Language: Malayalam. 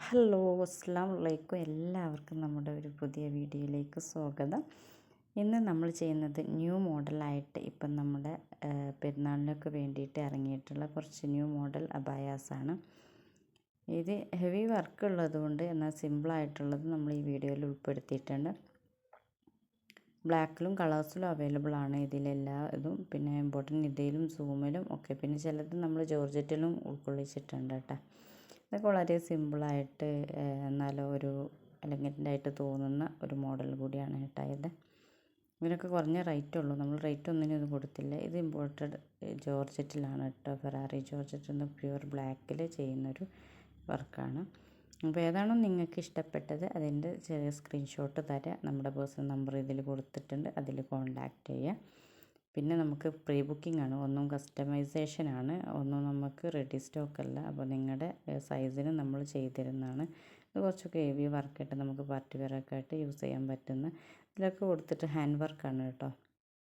ഹലോ, അസ്സലാമു അലൈക്കും. എല്ലാവർക്കും നമ്മുടെ ഒരു പുതിയ വീഡിയോയിലേക്ക് സ്വാഗതം. ഇന്ന് നമ്മൾ ചെയ്യുന്നത് ന്യൂ മോഡലായിട്ട് ഇപ്പം നമ്മുടെ പെരുന്നാളിനൊക്കെ വേണ്ടിയിട്ട് ഇറങ്ങിയിട്ടുള്ള കുറച്ച് ന്യൂ മോഡൽ അബായാസാണ്. ഇത് ഹെവി വർക്ക് ഉള്ളതുകൊണ്ട് എന്നാൽ സിമ്പിളായിട്ടുള്ളത് നമ്മൾ ഈ വീഡിയോയിൽ ഉൾപ്പെടുത്തിയിട്ടുണ്ട്. ബ്ലാക്കിലും കളേഴ്സിലും അവൈലബിൾ ആണ് ഇതിലെല്ലാ ഇതും. പിന്നെ ഇമ്പോർട്ടൻ്റ് ഇതിലും സൂമിലും ഒക്കെ, പിന്നെ ചിലത് നമ്മൾ ജോർജറ്റിലും ഉൾക്കൊള്ളിച്ചിട്ടുണ്ട് കേട്ടോ. ഇതൊക്കെ വളരെ സിമ്പിളായിട്ട് എന്നാലും ഒരു എലഗൻ്റായിട്ട് തോന്നുന്ന ഒരു മോഡൽ കൂടിയാണ് കേട്ടോ ഇത്. ഇതിനൊക്കെ കുറഞ്ഞ റേറ്റേ ഉള്ളൂ, നമ്മൾ റേറ്റ് ഒന്നിനും ഇത് കൊടുത്തില്ല. ഇത് ഇമ്പോർട്ടഡ് ജോർജറ്റിലാണ് കേട്ടോ, ഫെറാറി ജോർജറ്റ് എന്ന പ്യുവർ ബ്ലാക്കിൽ ചെയ്യുന്നൊരു വർക്കാണ്. അപ്പോൾ ഏതാണോ നിങ്ങൾക്ക് ഇഷ്ടപ്പെട്ടത് അതിൻ്റെ ചെറിയ സ്ക്രീൻഷോട്ട് തരാം. നമ്മുടെ പേഴ്സണൽ നമ്പർ ഇതിൽ കൊടുത്തിട്ടുണ്ട്, അതിൽ കോൺടാക്റ്റ് ചെയ്യുക. പിന്നെ നമുക്ക് പ്രീ ബുക്കിംഗ് ആണ്, ഒന്നും കസ്റ്റമൈസേഷൻ ആണ്, ഒന്നും നമുക്ക് റെഡി സ്റ്റോക്ക് അല്ല. അപ്പോൾ നിങ്ങളുടെ സൈസിന് നമ്മൾ ചെയ്തിരുന്നതാണ്. ഇത് കുറച്ചൊക്കെ ഹെവി വർക്കായിട്ട് നമുക്ക് പാർട്ടി വെയറൊക്കെ ആയിട്ട് യൂസ് ചെയ്യാൻ പറ്റുന്ന ഇതിലൊക്കെ കൊടുത്തിട്ട് ഹാൻഡ് വർക്കാണ് കേട്ടോ.